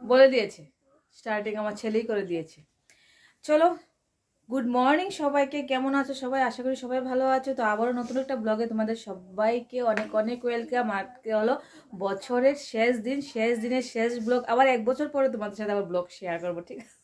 বলে দিয়েছে, স্টার্টিং আমার ছেলেই করে দিয়েছে। চলো, গুড মর্নিং সবাইকে, কেমন আছো সবাই? আশা করি সবাই ভালো আছো। তো আবারও নতুন একটা ব্লগে তোমাদের সবাইকে অনেক অনেক ওয়েলকাম। আজকে হলো বছরের শেষ দিন, শেষ দিনের শেষ ব্লগ। আবার 1 বছর পরে তোমাদের সাথে আবার ব্লগ শেয়ার করবো, ঠিক আছে?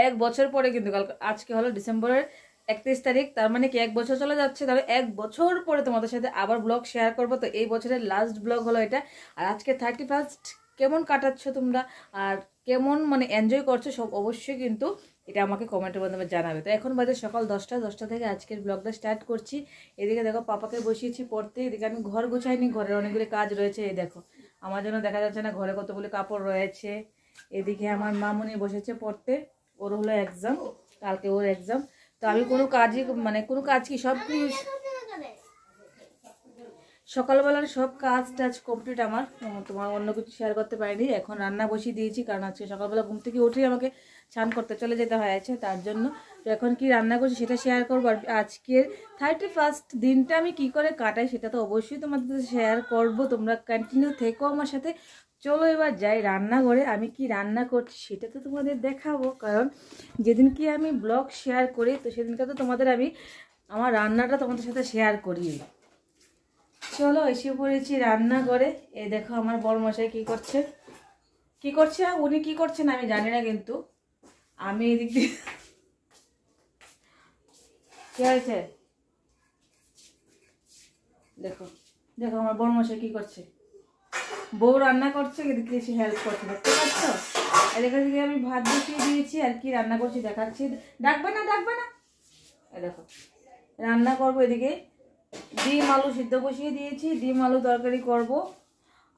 1 বছর পরে, কিন্তু আজকে হলো ডিসেম্বরের 31 তারিখ, তার মানে কি 1 বছর চলে যাচ্ছে। তাহলে 1 বছর পরে তোমাদের সাথে আবার ব্লগ শেয়ার করবো। তো এই বছরের লাস্ট ব্লগ হলো এটা। আর আজকে 31st কেমন কাটাচ্ছ তোমরা, আর কেমন মানে এনজয় করছো সব অবশ্যই কিন্তু এটা আমাকে কমেন্টের মাধ্যমে জানাবে। তো এখন বাজে সকাল 10টা থেকে আজকের ব্লগটা স্টার্ট করছি। এদিকে দেখো পাপাকে বসিয়েছি পড়তে, এদিকে আমি ঘর গোছাইনি, ঘরের অনেকগুলি কাজ রয়েছে। এই দেখো আমার জন্য দেখা যাচ্ছে না, ঘরে কতগুলি কাপড় রয়েছে। এদিকে আমার মামুনি বসেছে পড়তে, ওর হলো এক্সাম, কালকে ওর এক্সাম। তো আমি কোনো কাজই মানে কোনো কাজ কি সব সকালবেলার সব কাজ টাজ কমপ্লিট আমার। তোমার অন্য কিছু শেয়ার করতে পারিনি। এখন রান্না বসিয়ে দিয়েছি, কারণ আজকে সকালবেলা ঘুম থেকে উঠেই আমাকে স্নান করতে চলে যেতে হয়েছে, তার জন্য। তো এখন কি রান্না করছি সেটা শেয়ার করবো। আর আজকের 31st দিনটা আমি কি করে কাটাই সেটা তো অবশ্যই তোমাদের শেয়ার করব। তোমরা কন্টিনিউ থেকো আমার সাথে। চলো এবার যাই রান্নাঘরে, আমি কি রান্না করছি সেটা তো তোমাদের দেখাবো। কারণ যেদিন কি আমি ব্লগ শেয়ার করি, তো সেদিনকে তো তোমাদের আমি আমার রান্নাটা তোমাদের সাথে শেয়ার করি। চলো এসে পড়েছি রান্নাঘরে। এই দেখো আমার বড় মশাই কি করছে, উনি কি করছেন আমি জানি না, কিন্তু আমি এদিক দিয়ে কি হয়েছে দেখো, দেখো আমার বড় মশাই কি করছে। বউ রান্না করছে, এদিকে এসে হেল্প করছে, দেখতে পাচ্ছ? এদিকে দিকে আমি ভাত বসিয়ে দিয়েছি, আর কি রান্না করছি দেখাচ্ছি। ডাকবে না। দেখো রান্না করবো, এদিকে ডিম আলু সিদ্ধ বসিয়ে দিয়েছি, ডিম আলু তরকারি করব।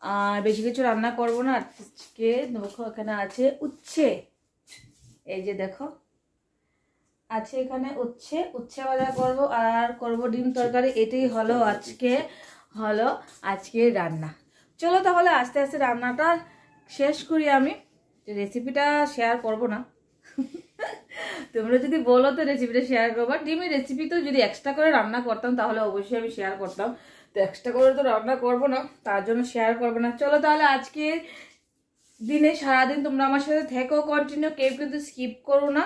আর বেশি কিছু রান্না করব না আজকে। দেখো এখানে আছে উচ্ছে, এই যে দেখো আছে এখানে উচ্ছে ভাজা করব, আর করব ডিম তরকারি। এটাই হলো আজকে রান্না। চলো তাহলে আস্তে আস্তে রান্নাটা শেষ করি। আমি রেসিপিটা শেয়ার করব না, তোমরা যদি বলো তো রেসিপিটা শেয়ার করবো। ডিমের রেসিপি তো যদি এক্সট্রা করে রান্না করতাম তাহলে অবশ্যই আমি শেয়ার করতাম। তো এক্সট্রা করে তো রান্না করবো না, তার জন্য শেয়ার করবো না। চলো তাহলে আজকে দিনে সারাদিন তোমরা আমার সাথে থেকো কন্টিনিউ, কেউ কিন্তু স্কিপ করো না।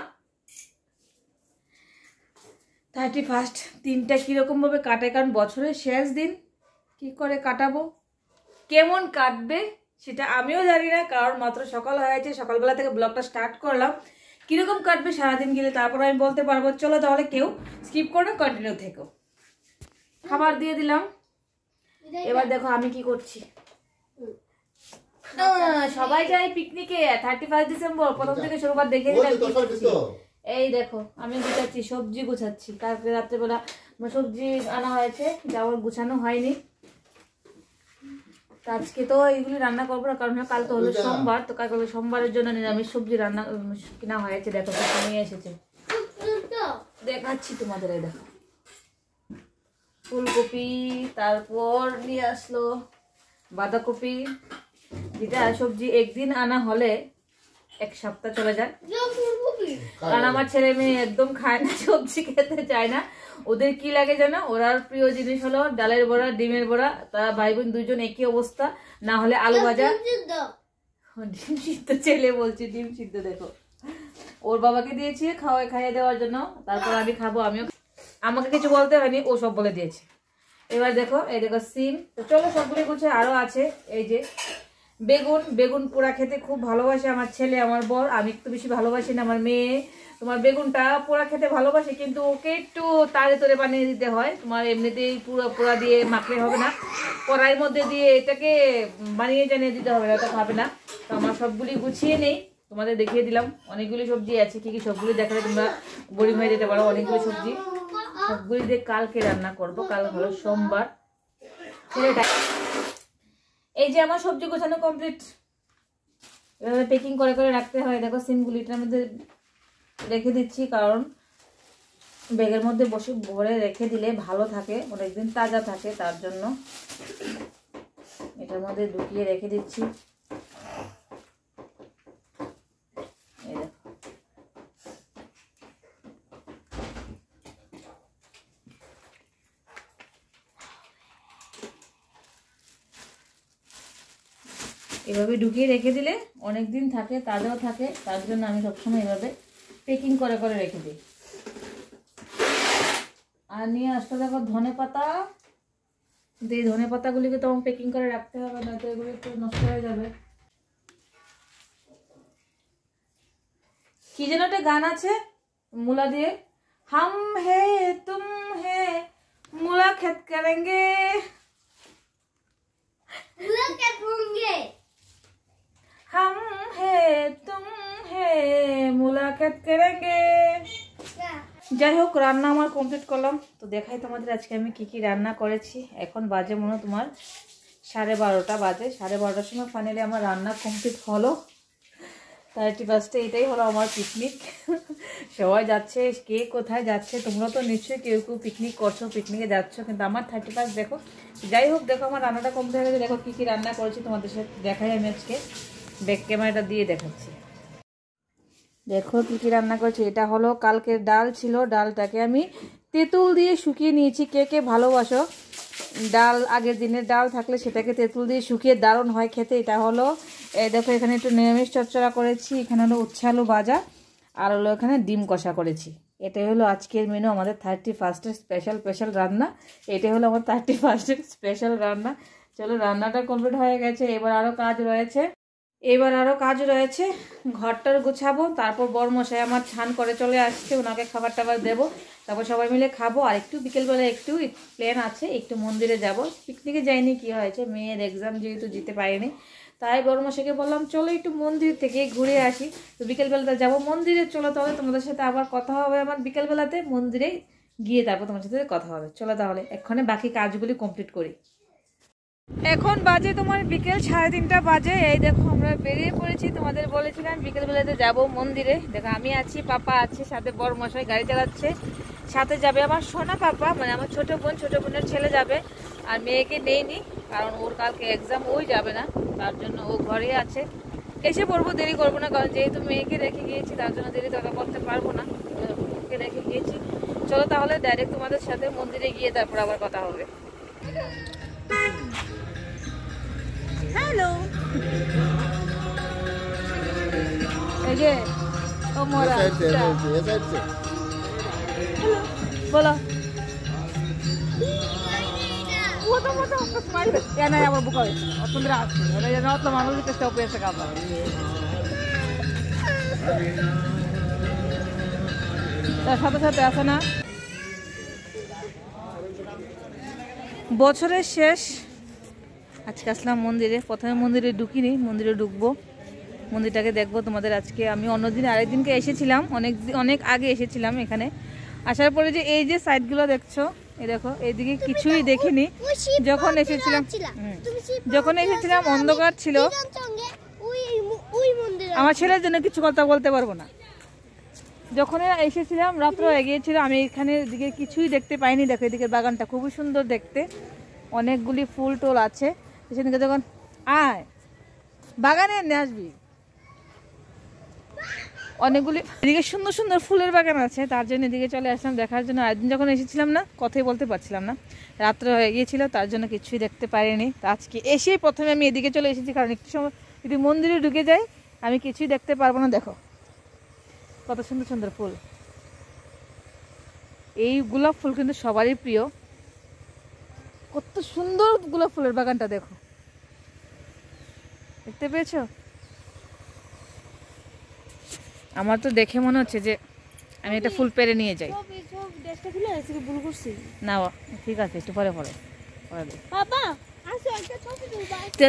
31st দিনটা কিরকম ভাবে কাটে, কারণ বছরের শেষ দিন কি করে কাটাবো, কেমন কাটবে সেটা আমিও জানি না, কারণ মাত্র সকাল হয়েছে, সকালবেলা থেকে ব্লগটা স্টার্ট করলাম। কিরকম কাটবে সারাদিন গেলে তারপর আমি বলতে পারবো। চলো তাহলে কেউ স্কিপ করো, কন্টিনিউ থেকো। খাবার দিয়ে দিলাম, এবার দেখো আমি কি করছি। সবাই যায় পিকনিকে 31 ডিসেম্বর, প্রথম থেকে শুরুবার দেখে দিলাম। এই দেখো আমি গুছাচ্ছি, সবজি গুছাচ্ছি। কালকে রাত্রেবেলা সবজি আনা হয়েছে, যা আমার গুছানো হয়নি। আজকে তো এইগুলি রান্না করবো না, কারণ কালকে হলো সোমবার। তো কালকে সোমবারের জন্য নিরামিষ সবজি রান্না কিনা হয়েছে। দেখো নিয়ে এসেছে, দেখাচ্ছি তোমাদের। এই দেখো ফুলকপি, তারপর নিয়ে আসলো বাঁধাকপি। যেটা সবজি একদিন আনা হলে 1 সপ্তাহ চলে যায়, কারণ আমার ছেলে মেয়ে একদম খায় না, সবজি খেতে চায় না। ওদের কি লাগে জানো, ওরার প্রিয় জিনিস হলো ডালের বড়া, ডিমের বড়া। তারা ভাই বোন দুইজন একই অবস্থা, না হলে আলু ভাজা। ডিম সিদ্ধ ছেলে বলছি, ডিম সিদ্ধ। দেখো ওর বাবাকে দিয়েছি খাইয়ে দেওয়ার জন্য, তারপর আমি খাবো। আমাকে কিছু বলতে হয়নি, ও সব বলে দিয়েছে। এবার দেখো এই দেখো সিম। তো চলো সবগুলি গুছে আরো আছে। এই যে বেগুন পোড়া খেতে খুব ভালোবাসে আমার ছেলে, আমার বর। আমি একটু বেশি ভালোবাসি না, আমার মেয়ে তোমার বেগুনটা পোড়া খেতে ভালোবাসে, কিন্তু ওকে একটু তাড়ে তোরে বানিয়ে দিতে হয়। তোমার এমনিতেই পুরো পোড়া দিয়ে মাখলে হবে না, কড়াইয়ের মধ্যে দিয়ে এটাকে বানিয়ে জানিয়ে দিতে হবে, ওটা খাবে না। তো আমার সবগুলি গুছিয়ে নেই, তোমাদের দেখিয়ে দিলাম। অনেকগুলি সবজি আছে, কি কি সবগুলি দেখালে তোমরা বোরিং হয়ে যেতে পারো। অনেকগুলি সবজি, সবগুলি দিয়ে কালকে রান্না করব। কাল হলো সোমবার। এই যে আমার সবজি গোছানো কমপ্লিট, এভাবে প্যাকিং করে করে রাখতে হয়। দেখো সিমগুলিটার মধ্যে রেখে দিচ্ছি, কারণ ব্যাগের মধ্যে বসে ভরে রেখে দিলে ভালো থাকে, অনেকদিন তাজা থাকে, তার জন্য এটার মধ্যে ঢুকিয়ে রেখে দিচ্ছি। এভাবে ঢুকিয়ে রেখে দিলে অনেক দিন থাকে, তাজাও থাকে। তার জন্য আমি সবসময় এভাবে প্যাকিং করে করে রেখে দিই। আর নিয়ে আসতে দেখো ধনে পাতা। কিন্তু এই ধনে পাতাগুলিকে তো প্যাকিং করে রাখতে হবে, না তো এগুলো একটু নষ্ট হয়ে যাবে। কি যেন একটা গান আছে মূলা দিয়ে, হাম হে তুম হে मूला खेत करेंगे, मूला खेत होंगे, हम है तुम है मूला खेत करेंगे। যাই হোক, রান্না আমার কমপ্লিট করলাম। তো দেখাই তোমাদের আজকে আমি কি কি রান্না করেছি। এখন বাজে মনে হয় তোমার 12:30 বাজে। 12:30টার সময় ফাইনালি আমার রান্না কমপ্লিট হলো। 31 এটাই হলো আমার পিকনিক। সবাই যাচ্ছে, কে কোথায় যাচ্ছে, তোমরা তো নিশ্চয়ই কেউ কেউ পিকনিক করছো, পিকনিকে যাচ্ছ, কিন্তু আমার 31 দেখো। যাই হোক, দেখো আমার রান্নাটা কমপ্লিট হয়ে গেছে। দেখো কী কী রান্না করেছি তোমাদের সাথে দেখাই। আমি আজকে ব্যাক ক্যামেরাটা দিয়ে দেখাচ্ছি। দেখো কী কী রান্না করেছি। এটা হলো কালকের ডাল ছিল, ডালটাকে আমি তেঁতুল দিয়ে শুকিয়ে নিয়েছি। কে কে ভালোবাসো ডাল, আগের দিনের ডাল থাকলে সেটাকে তেঁতুল দিয়ে শুকিয়ে দারুণ হয় খেতে। এটা হলো দেখো, এখানে একটু নিরামিষ চচ্চড়া করেছি, এখানে হলো উচ্ছে আলু ভাজা, আর হলো এখানে ডিম কষা করেছি। এটাই হলো আজকের মেনু, আমাদের 31 স্পেশাল রান্না। এটাই হলো আমার 31 স্পেশাল রান্না। চলো, রান্নাটা কমপ্লিট হয়ে গেছে। এবার আরও কাজ রয়েছে। ঘরটার গুছাবো, তারপর বড়মশাই আমার ছান করে চলে আসছে, ওনাকে খাবার টাবার দেবো, তারপর সবাই মিলে খাবো। আর একটু বিকেলবেলা একটু প্ল্যান আছে, একটু মন্দিরে যাব। পিকনিকে যাইনি, কি হয়েছে, মেয়ের এক্সাম যেহেতু যেতে পারিনি, তাই বড়মশাইকে বললাম চলো একটু মন্দির থেকে ঘুরে আসি। তো বিকেলবেলাতে যাবো মন্দিরে। চলো তাহলে, তোমাদের সাথে আবার কথা হবে আমার বিকেলবেলাতে, মন্দিরে গিয়ে তারপর তোমার সাথে কথা হবে। চলো তাহলে এক্ষণে বাকি কাজগুলি কমপ্লিট করি। এখন বাজে তোমার বিকেল 3:30 বাজে। এই দেখো আমরা বেরিয়ে পড়েছি। তোমাদের বলেছিলাম বিকেলবেলাতে যাব মন্দিরে। দেখো আমি আছি, পাপা আছে, সাথে বড়মশাই গাড়ি চালাচ্ছে, সাথে যাবে আমার সোনা পাপা, মানে আমার ছোট বোনের ছেলে যাবে। আর মেয়েকে নেইনি, কারণ ওর কালকে এক্সাম, ওই যাবে না, তার জন্য ও ঘরে আছে। এসে পড়বো, দেরি করবো না, কারণ যেহেতু মেয়েকে রেখে গিয়েছি তার জন্য দেরি তো করতে পারবো না, ওকে রেখে গিয়েছি। চলো তাহলে ডাইরেক্ট তোমাদের সাথে মন্দিরে গিয়ে তারপর আবার কথা হবে। হ্যালো, এই যে ও মোরা बोलो वो तो आपको स्माइल या नहीं अब बुका और तुम रात अरे ये नॉट मानो कि स्टॉप पे से काम তার সাথে সাথে আছে না বছরের শেষ। আজকে আসলাম মন্দিরে, প্রথমে মন্দিরে ঢুকিনি, মন্দিরে ঢুকবো, মন্দিরটাকে দেখবো তোমাদের। আজকে আমি অন্যদিন আরেকদিনকে এসেছিলাম, অনেক আগে এসেছিলাম এখানে। আসার পরে যে এই যে সাইডগুলো দেখছো, এই দেখো এইদিকে কিছুই দেখিনি। যখন এসেছিলাম অন্ধকার ছিল। আমার ছেলের জন্য কিছু কথা বলতে পারবো না। যখন এসেছিলাম রাত্র এগিয়েছিল, আমি এখানে দিকে কিছুই দেখতে পাইনি। দেখো এদিকে বাগানটা খুবই সুন্দর দেখতে, অনেকগুলি ফুল টোল আছে। সেদিকে যখন আয় বাগানে নিয়ে আসবি, অনেকগুলি এদিকে সুন্দর সুন্দর ফুলের বাগান আছে, তার জন্য এদিকে চলে আসলাম দেখার জন্য। একদিন যখন এসেছিলাম না, কথাই বলতে পারছিলাম না, রাত্রে হয়ে গিয়েছিল, তার জন্য কিছুই দেখতে পারিনি। তো আজকে এসেই প্রথমে আমি এদিকে চলে এসেছি, কারণ একটু সময় যদি মন্দিরে ঢুকে যাই আমি কিছুই দেখতে পারবো না। দেখো কত সুন্দর সুন্দর ফুল। এই গোলাপ ফুল কিন্তু সবারই প্রিয়। কত সুন্দর গোলাপ ফুলের বাগানটা দেখো, দেখতে পেয়েছো? আমার তো দেখে মনে হচ্ছে যে আমি একটা ফুল পেরে নিয়ে যাই। না ঠিক আছে, একটু পরে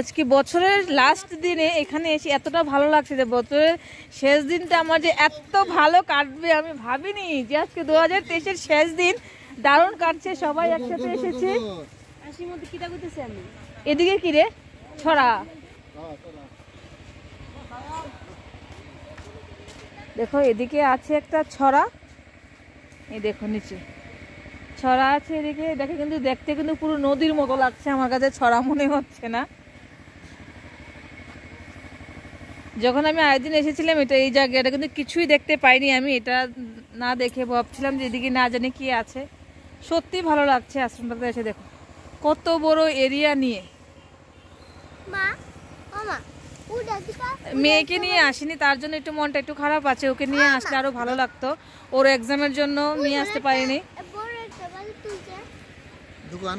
আজকে বছরের লাস্ট দিনে এখানে এসে এতটা ভালো লাগছে যে বছরের শেষ দিনটা আমার যে এত ভালো কাটবে আমি ভাবিনি। যে আজকে 2023-এর শেষ দিন, দারুণ কাটছে, সবাই একসাথে এসেছে। এদিকে কি রে ছড়া, দেখো এদিকে আছে একটা ছড়া, এই দেখো নিচে ছড়া আছে এদিকে। দেখো কিন্তু দেখতে কিন্তু পুরো নদীর মতো লাগছে, আমার কাছে ছড়া মনে হচ্ছে না। যখন আমি আরেকদিন এসেছিলাম এটা এই জায়গাটা কিন্তু কিছুই দেখতে পাইনি আমি। এটা না দেখে ভাবছিলাম যে এদিকে না জানি কি আছে। সত্যি ভালো লাগছে আশ্রমটাতে এসে। দেখো কত বড় এরিয়া নিয়ে। মা ও মা মেয়েকে নিয়ে আসিনি, তার জন্য একটু মনটা একটু খারাপ আছে। ওকে নিয়ে আসলে আরো ভালো লাগতো। ওর এক্সামের জন্য নিয়ে আসতে পারিনি। দোকান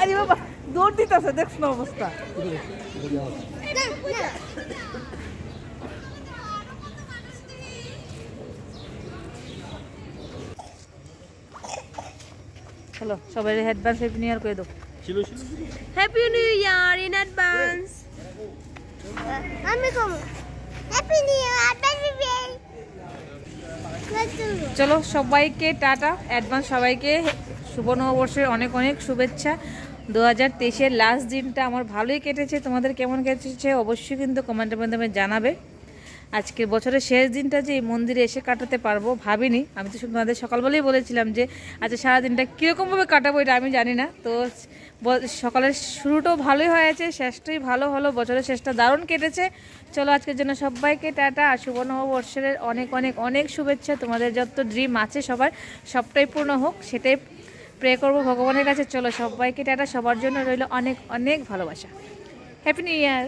আরে বাবা দৌড় দিতেছে, দেখছ না অবস্থা। চলো সবাই অ্যাডভান্স হ্যাপি নিউ ইয়ার করে দাও। Happy new year in advance. আমি কম হ্যাপি নিউ ইয়ার বেবি। চলো সবাইকে টাটা, অ্যাডভান্স সবাইকে শুভ নববর্ষের অনেক অনেক শুভেচ্ছা। 2023-এর লাস্ট দিনটা আমার ভালোই কেটেছে। তোমাদের কেমন কেটেছে অবশ্যই কিন্তু কমেন্টের মাধ্যমে জানাবে। আজকের বছরের শেষ দিনটা যে এই মন্দিরে এসে কাটাতে পারবো ভাবিনি। আমি তো তোমাদের সকালবেলাই বলেছিলাম যে আজকে সারাদিনটা কীরকমভাবে কাটাবো এটা আমি জানি না। তো সকালের শুরুটাও ভালোই হয়েছে, শেষটাই ভালো হলো। বছরের শেষটা দারুণ কেটেছে। চলো আজকের জন্য সবাইকে টাটা, আর শুভ নববর্ষের অনেক অনেক অনেক শুভেচ্ছা। তোমাদের যত ড্রিম আছে সবার সবটাই পূর্ণ হোক, সেটাই প্রে করবো ভগবানের কাছে। চলো সবাইকে টাটা, সবার জন্য রইল অনেক অনেক ভালোবাসা। Happy new year.